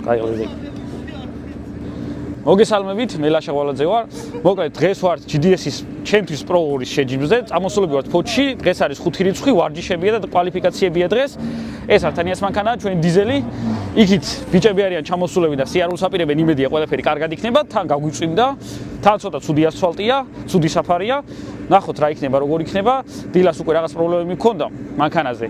გაიყვები. მოგესალმებით, მე ლაშა გვალაძე ვარ. მოკლედ დღეს ვარ GDS-ის ჩემთვის პროურის შეჯიბრზე. წამოსულები ვართ ფოთში. დღეს არის 5 რიცხვი, ვარჯიშებია და კვალიფიკაციებია დღეს. ეს არ თანიას მანქანაა, ჩვენი დიზელი. იქით ბიჭები არიან ჩამოსულები და სიარულს აპირებენ, იმედია ყველაფერი კარგად იქნება. თან გაგვიწვიმდა. თან ცოტა ცუდი ასფალტია, ცუდი საფარია. ნახოთ რა იქნება, როგორ იქნება. დილას უკვე რაღაც პრობლემები მქონდა მანქანაზე.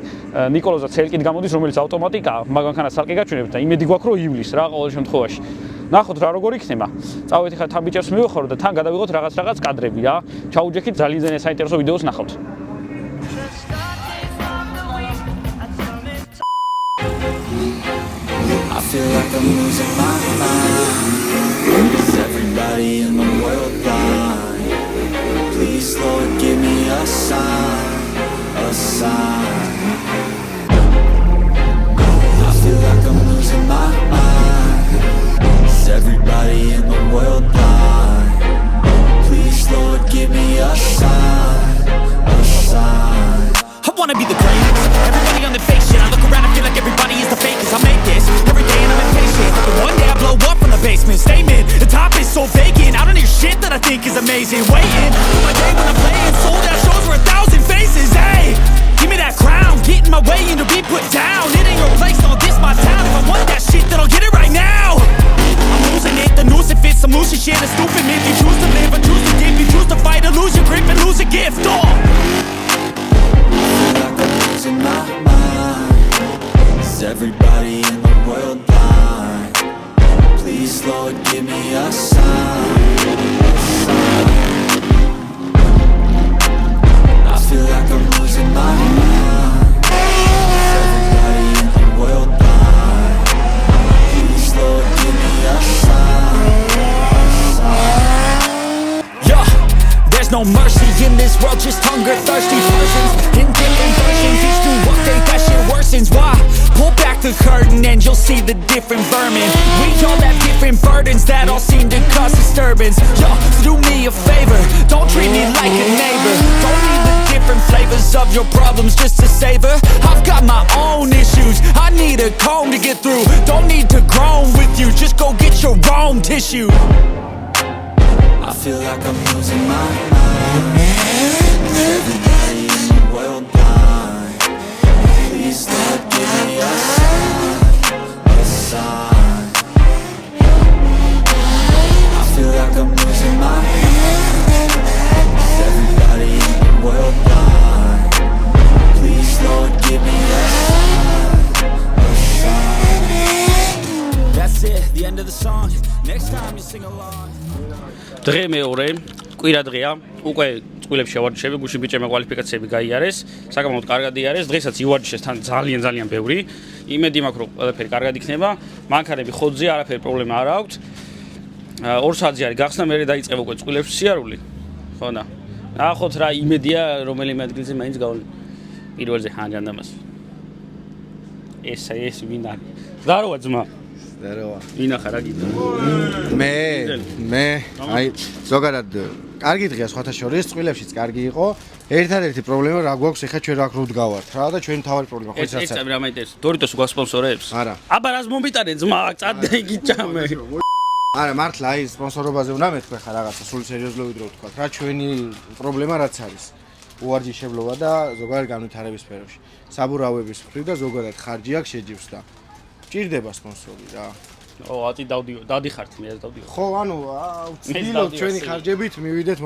ნიკოლოზა ცელკით გამოდის, რომელიც ავტომატიკაა. მაგ მანქანას ალკე გაჩვენებთ და იმედი გვაქვს, რომ ივლის რა ყოველ შემთხვევაში. ნახოთ რა როგორ იქნება. წავედით ხა თან ბიჭებს მივეხარო და თან გადავიღოთ რაღაც კადრები რა. ჩაუჯექით ძალიან საინტერესო ვიდეოს ნახავთ. I feel like I'm losing my mind. Is everybody in the world blind? Please Lord give me a sign, a sign. I feel like I'm losing my mind. Is everybody in the world blind? Please Lord give me a sign, a sign. I wanna be the greatest. Everybody on the fake shit. I look around and feel like everybody is the fakest. I make this every day and I'm impatient. But one day I blow up from the basement. Statement, the top is so vacant. I don't hear shit that I think is amazing. Waiting for my day when I'm playing sold out shows for 1,000 faces. Hey, give me that crown, get in my way and to be put down. It ain't your place, no, this my town. If I want that shit, then I'll get it right now. I'm losing it, the noose it fits. I'm losing shit, a stupid myth. You choose to live or choose to dip. You choose to fight or lose your grip and lose a gift. Losing my mind. Is everybody in the world blind? Please Lord give me a sign, a sign. I feel like I'm losing my mind. Is everybody in the world blind? Please Lord give me a sign, a sign. Yeah, there's no mercy in this world, just hunger, thirsty versions. In different versions, each new update, that shit worsens. Why? Pull back the curtain and you'll see the different vermin. We all have different burdens that all seem to cause disturbance. Yo, so do me a favor, don't treat me like a neighbor. Don't need the different flavors of your problems just to savor. I've got my own issues, I need a comb to get through. Don't need to groan with you, just go get your own tissue. I feel like I'm losing my mind. Is everybody in the world blind? Please Lord give me a sign, a sign. I feel like I'm losing my mind. Is everybody in the world blind? Please Lord give me a sign, a sign. That's it, the end of the song. Next time you sing along. დღე მეორე, კვირა დღეა, უკვე წყვილებში შევარჯიშები, გუშინ ბიჭებმა კვალიფიკაციები გაიარეს, საკმაოდ კარგად იარეს, დღესაც ივარჯიშეს თან ძალიან ბევრი. იმედი მაქვს, რომ ყველაფერი კარგად იქნება. მანქანები ხოძზე, არაფერი პრობლემა არ აქვს. 2 საათზე არის გახსნა, მერე დაიწყება უკვე წყვილებში სიარული. ხონა. ნახოთ რა იმედია, რომელიმე ადგილზე მაინც გავლენ. პირველზე ჰანჯანდამას. ეს ვინ არის? ზაროა ძმა. Здорово. ვინახა რა გიწევ? მე აი ზოგადად კარგი დღეა სხვათა შორის, წყვილებშიც კარგი იყო. ერთადერთი პრობლემა რა გვაქვს, ეხლა ჩვენ რა გრუდ გავართ რა და ჩვენი თავარი პრობლემა ხო ეს წამი რა მაინტერესებს? დორიტოს გვასპონსორებს? არა. აბა რას მომიტანე ძმა, წადე გიჭამე. არა, მართლა აი სპონსორობაზე უნდა მეთქვა ხა რაღაცა სულ სერიოზულად რო ვთქვა. რა ჩვენი პრობლემა რაც არის? უვარჯიშებლობა და ზოგადად განვითარების სფეროში. საბურავების მხრივ და ზოგადად ხარჯი აქვს შეჯიბრს და ჭირდება სპონსორი რა. ათი დავდიხართ მე ეს დავდიხარ. ხო, ანუ ვცდილობ ჩვენი ხარჯებით მოვიდეთ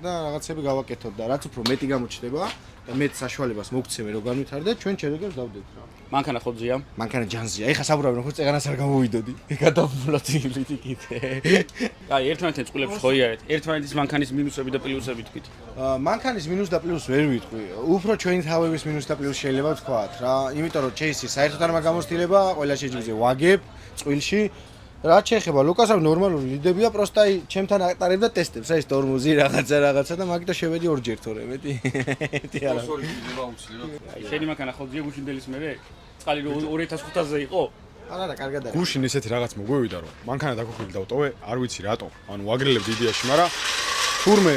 და რაღაცები გავაკეთოთ და რაც უფრო მეტი გამოჩნდება და მეტ საშუალებას მოგცემენ რომ განვითარდეთ, ჩვენ შედეგებს დავდეთ რა. მანქანა ხოძია? მანქანა ჯანზია. ეხა საბურავი რომ წეგანას არ გამოვიდოდი. გადავფლოთ იქით. აი, ერთმანეთთან წყვილებს ხო იარეთ? ერთმანეთის მანქანის მინუსები და პლუსები თქვით. მანქანის მინუს და პლუს ვერ ვიტყვი. უფრო ჩვენი თავების მინუს და პლუს შეიძლება ვთქვათ რა. იმიტომ რომ ჩეისი საერთოდ არ მაგამოსtildeება, ყველა შეჯიბრზე ვაგებ წყვილში. რაც შეეხება ლუკასავ ნორმალური ლიდებია, პროსტა აი ჩემთან ატარებდა ტესტებს, აი ეს ტორმოზი რაღაცა და მაგით შევედი ორჯერ თორე მეტი. მეტი არა. აი, შენი მანქანა ხოძია გუშინდელის მერე? წყალი 2500-ზე იყო? არა, კარგად არის. გუშინ ისეთი რაღაც მოგვევიდა რომ მანქანა დაგოქილი დავტოვე, არ ვიცი რატო. ანუ ვაგრილებ დიდიაში, მაგრამ თურმე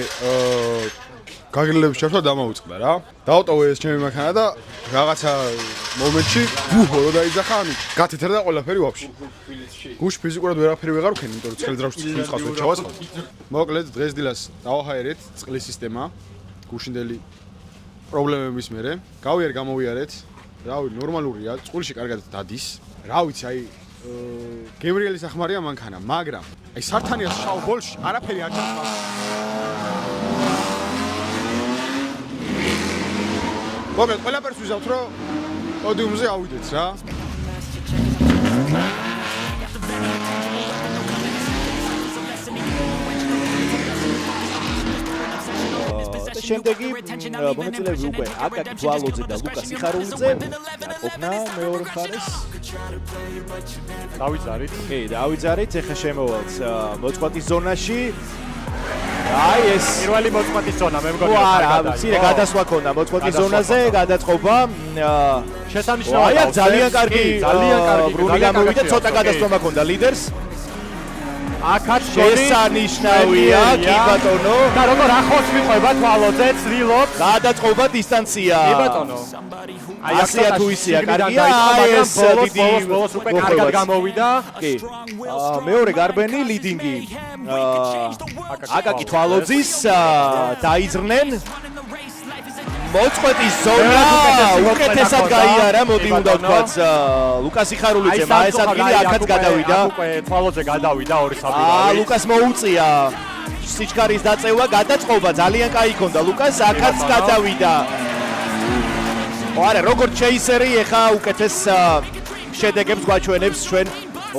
გაგრილების ჩართვა დამოუწყდა რა. დაავტოვე ეს ჩემი მანქანა და რაღაცა მომენტში ბუჰო რო დაიძახა, ანუ გათეთრა და ყველაფერი ვაფშე. გუშ ფიზიკურად ვერაფერი ვეღარ ვქენი, იმიტომ რომ ცხელი ძრავში წყლის ყავს ვერ ჩავასხო. მოკლედ დღეს დილას დავაჰაერეთ წყლის სისტემა გუშინდელი პრობლემების მერე. გავიარ გამოვიარეთ. რავი, ნორმალურია, წყულში კარგად დადის. რა ვიცი, აი გემრიელი სახმარია მანქანა, მაგრამ აი სართანიას შავ ბოლში არაფერი არ ჩანს. მოკლედ ყველაფერს ვიზავთ, რომ პოდიუმზე ავიდეთ რა. შემდეგი მონაწილეები უკვე აკაკი თვალოძე და ლუკა სიხარულიძე ყოფნა მეორე მხარეს. დავიძარით. კი, დავიძარით, ეხა შემოვალთ მოწყვეტის ზონაში. აი ეს პირველი მოწყვეტის ზონა, მე მგონი. არა, მცირე გადასვლა ქონდა მოწყვეტის ზონაზე, გადაწყობა. შესანიშნავია, ძალიან კარგი ბრუნი გამოვიდა, ცოტა გადასწომა ქონდა ლიდერს. აქაც შესანიშნავია, კი ბატონო. და როგორ ახლოს მიყვება თვალოძე, ცდილობს. გადაწყობა დისტანცია. კი ბატონო. აი ასეა თუ ისეა, კარგია, აი ეს დიდი ბოლოს უკვე კარგად გამოვიდა. კი. მეორე გარბენი ლიდინგი. აკაკი თვალოძის დაიძრნენ. მოწყვეტის ზონა უკეთესად გაიარა, მოდი უნდა ვთქვათ, ლუკას სიხარულიძე მაეს ადგილი აქაც გადავიდა. უკვე თვალოძე გადავიდა ორი საბრძოლო. ლუკას მოუწია სიჩქარის დაწევა, გადაწყობა ძალიან კაი ქონდა ლუკას, აქაც გადავიდა. არა, როგორც ჩეისერი ეხა უკეთეს შედეგებს გვაჩვენებს ჩვენ.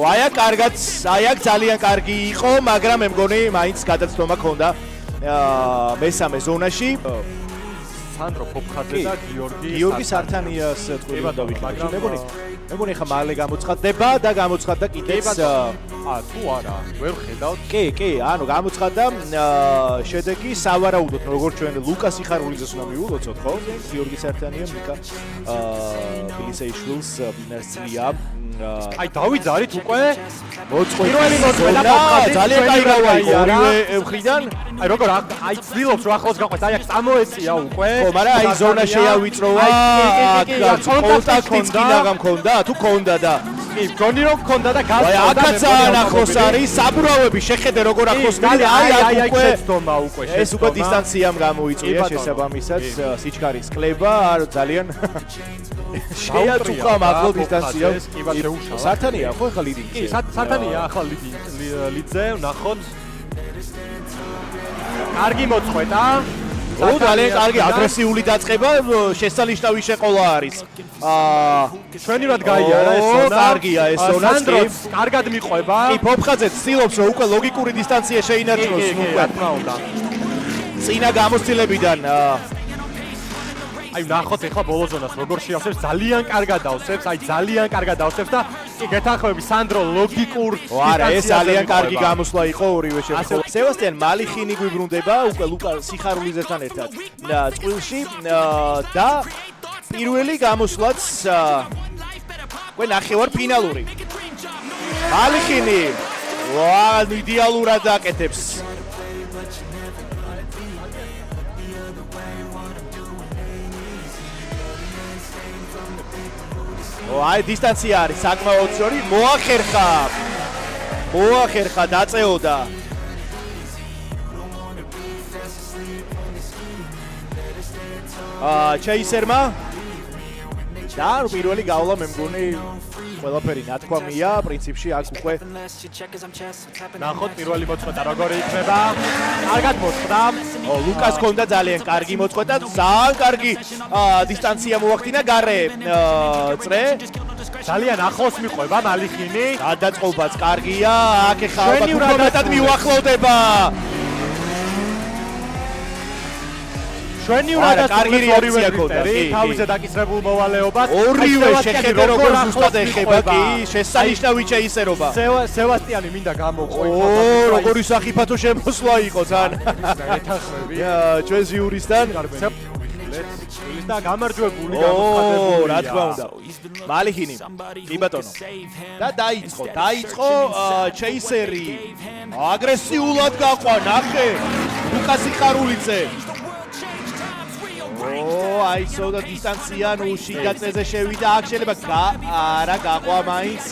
აი აქ კარგად, აი აქ ძალიან კარგი იყო, მაგრამ მე მგონი მაინც გადაცდომა ქონდა მესამე ზონაში. სანდრო ფოფხაძე და გიორგი სართანიას წვიმა დავიხატე. მე მგონი ხა მალე გამოცხადდება და გამოცხადდა კიდეც თუ არა, ვერ ხედავთ. კი, ანუ გამოცხადდა შედეგი სავარაუდოდ როგორც ჩვენ ლუკას სიხარულიძეს უნდა მიულოცოთ, ხო? გიორგი სართანია მიკა ბილისეიშვილს სძლია. აი დავიძარით უკვე პირველი მოწყვეტა ძალიან კაი გავაიყო ორივე მხრიდან. აი როგორ აი ცდილობს რომ ახლოს გაყვეს, აი აქ წამოეწია უკვე. ხო, მაგრამ აი ზონა შეავიწროვა. აქ კონტაქტიც კიდაღა მქონდა, თუ ქონდა და კი, გონი რომ ქონდა და გასწორდა. აი აქაც ახლოს არის, საბურავები შეხედე როგორ ახლოს მიდე, აი აქ უკვე ეს უკვე დისტანციამ გამოიწვია შესაბამისად სიჩქარის კლება, ძალიან შეაწუხა მაღალ დისტანციამ. სართანია ხო ახლა ლიდინგი? კი, სართანია ახლა ლიდზე, ნახოთ. კარგი მოწყვეტა. ძალიან კარგი აგრესიული დაწყება, შესანიშნავი შეყოლა არის. ჩვენივად გაიარა ეს ზონა. კარგია ეს ზონა. სანდროს კარგად მიყვება. კი, ფოფხაძე ცდილობს რომ უკვე ლოგიკური დისტანცია შეინარჩუნოს უკვე. თქმა უნდა. წინა გამოცდილებიდან აი ნახოთ ეხლა ბოლო ზონას როგორ შეავსებს, ძალიან კარგად ავსებს, აი ძალიან კარგად ავსებს და კი გეთანხმები სანდრო ლოგიკურ არა, ეს ძალიან კარგი გამოსვლა იყო ორივე შემთხვევაში. სევასტიან მალიხინი გვიბრუნდება უკვე ლუკა სიხარულიძესთან ერთად წყვილში და პირველი გამოსვლაც უკვე ნახევარ ფინალური. მალიხინი იდეალურად აკეთებს. აი დისტანცია არის საკმაოდ სწორი, მოახერხა დაწეოდა. ჩეისერმა და პირველი გავლა მე მგონი ყველაფერი ნათქვამია, პრინციპში აქ უკვე ნახოთ პირველი მოწყვეტა როგორი იქნება. კარგად მოწყვეტა. ლუკას ჰქონდა ძალიან კარგი მოწყვეტა, ძალიან კარგი დისტანცია მოახდინა გარე წრე. ძალიან ახლოს მიყვება მალიხინი. გადაწყობაც კარგია, აქ ეხლა უფრო მეტად მიუახლოვდება. ჩვენივრად კარგი რეაქცია ქონდა. თავზე დაკისრებულ მოვალეობას. ორივე შეხედე როგორ ზუსტად ეხება, კი, შესანიშნავი ჩეისერობა. სევასტიანი მინდა გამოყვე. როგორი სახიფათო შემოსვლა იყო თან. ეთანხმები. ჩვენს იურისთან. და გამარჯვებული გამოცხადებულია. რა თქმა უნდა. მალიხინი. კი ბატონო. და დაიწყო ჩეისერი. აგრესიულად გაყვა, ნახე. ლუკასი ხარულიძე. აი სოდა დისტანცია ნუ შიგაწეზე შევიდა აქ შეიძლება არა გაყვა მაინც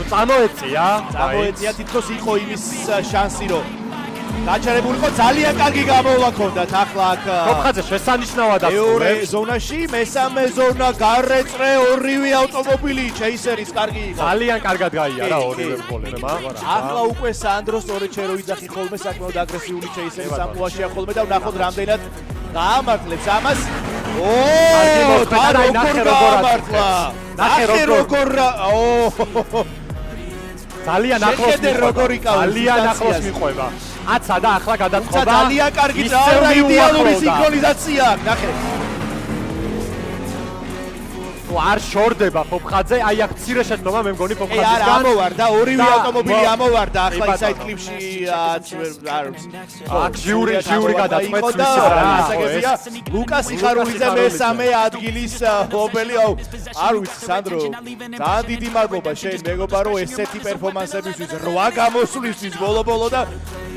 წამოეწია თითქოს იყო იმის შანსი რომ გაჩერებულიყო ძალიან კარგი გამოვლა ქონდათ ახლა აქ ფოფხაძე შესანიშნავად მეორე ზონაში მესამე ზონა გარეწრე ორივე ავტომობილი ჩეისერის კარგი იყო ძალიან კარგად გაიარა ორივე ბოლერმა ახლა უკვე სანდრო სწორედ შეეროიძახი ხოლმე საკმაოდ აგრესიული ჩეისერის ამბუაშია ხოლმე და ვნახოთ რამდენად გაამართლებს ამას ნახე როგორ ძალიან ახლოს მიყვება აცა და ახლა გადაწყობა ძალიან კარგი და იდეალური სინქრონიზაცია ნახე არ შორდება ფოფხაძე აი აქ მცირე შეცდომა მე მგონი ფოფხაძისგან არა ამოვარდა ორივე ავტომობილი ამოვარდა ახლა ისაიდ კლიპში აქ ჟიური გადაწყვეტს მისი რასაკეთია ლუკასი ხარულიძე მესამე ადგილის ობელი არ ვიცი სანდრო ძალიან დიდი მადლობა შენ მეგობა რომ ესეთი პერფორმანსებისთვის 8 გამოსვლისთვის ბოლო და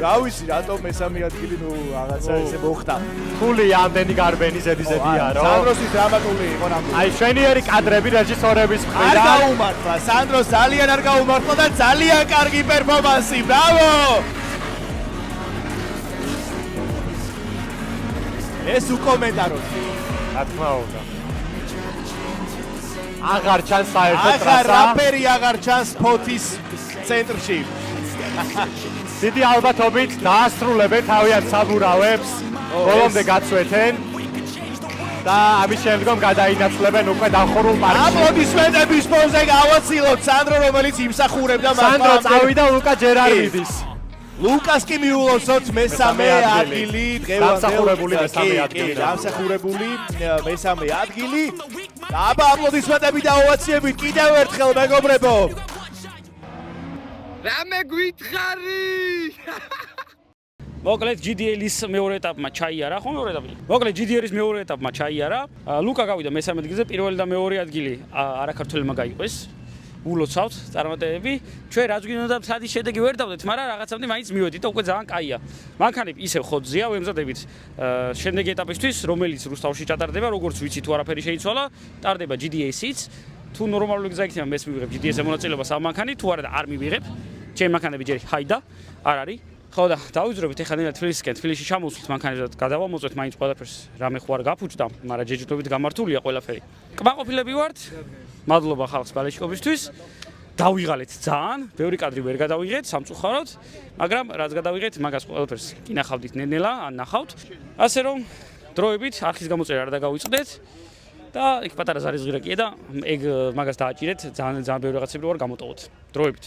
რა ვიცი რატომ მესამე ადგილი ნუ რაღაცა ესე მოხდა ფული ამდენი გარბენი ზედიზედია რომ სანდროსის დრამატული იყო ნამდვილად აი შვენიერი კადრები რეჟისორების მხრიდან არ გაუმართლა სანდროს ძალიან არ გაუმართლა და ძალიან კარგი პერფორმანსი ბრავო ეს უკომენტაროთ რა თქმა უნდა აღარ ჩანს საერთოდ ტრასა რაფერი აღარ ჩანს ფოთის ცენტრში დიდი ალბათობით დაასრულებენ თავიანთ საბურავებს ბოლომდე გაწვეთენ და ამის შემდგომ გადაინაცვლებენ უკვე დახურულ პარკში. აპლოდისმენტების ფონზე გავაცილოთ სანდრო რომელიც იმსახურებდა მას. სანდრო წავიდა ლუკა ჯერ არ მიდის. ლუკას კი მიულოცოთ მესამე ადგილი დამსახურებული მესამე ადგილი. დამსახურებული მესამე ადგილი. აბა აპლოდისმენტები და ოვაციები კიდევ ერთხელ მეგობრებო. რამე გვითხარი? მოკლედ GDL-ის მეორე ეტაპმა ჩაიარა, ხო მეორე ეტაპი. მოკლედ GDL-ის მეორე ეტაპმა ჩაიარა. ლუკა გავიდა მესამე ადგილზე, პირველი და მეორე ადგილი არაქართველებმა გაიყვეს. ულოცავთ წარმატებები. ჩვენ რაც გვინდა სადის შედეგი ვერ დავდეთ, მაგრამ რაღაცამდე მაინც მივედით და უკვე ძალიან კაია. მანქანები ისევ ხოძზეა, ვემზადებით შემდეგი ეტაპისთვის, რომელიც რუსთავში ჩატარდება, როგორც ვიცი თუ არაფერი შეიცვალა, ტარდება GDS-იც. თუ ნორმალური გზა იქნება, მეს მივიღებ GDS-ზე მონაწილეობას ამ მანქანით, თუ არა და არ მივიღებ. ჩემი მანქანები ჯერ ჰაიდა არ არის. ხო და დავიძრობით ეხლა ნელა თბილისისკენ თბილისში ჩამოვსვით მანქანებზე გადავამოწვეთ მაინც ყველაფერს რამე ხო არ გაფუჭდა მაგრამ ჯეჯიტობით გამართულია ყველაფერი კმაყოფილები ვართ მადლობა ხალხს ბალეშკობისთვის დავიღალეთ ძალიან ბევრი კადრი ვერ გადავიღეთ სამწუხაროდ მაგრამ რაც გადავიღეთ მაგას ყველაფერს კინახავდით ნენელა ან ნახავთ ასე რომ დროებით არხის გამოწერა არ დაგავიწყდეთ და იქ პატარა ზარისღირაკია და ეგ მაგას დააჭირეთ ძალიან ბევრი რაღაცები ვარ გამოტოვოთ დროებით